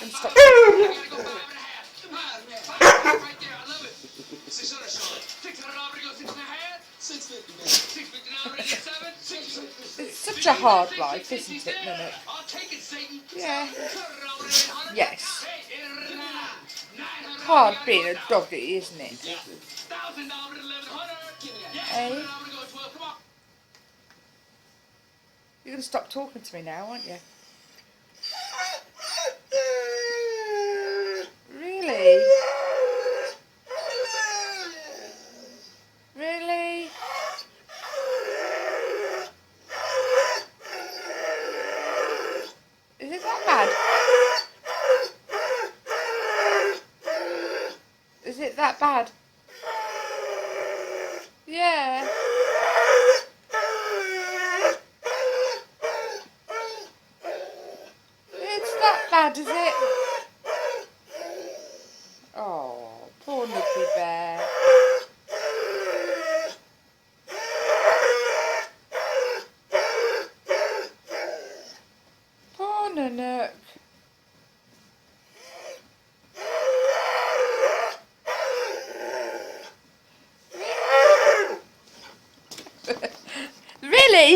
Stop. It's such a hard life, isn't it, Nanook? Yeah. Yes. Hard being a doggy, isn't it? Eh? You're going to stop talking to me now, aren't you? Really? Really? Is it that bad? Is it that bad? Yeah. It's that bad, is it? Oh, poor Nookie Bear. Poor Nanook. Really?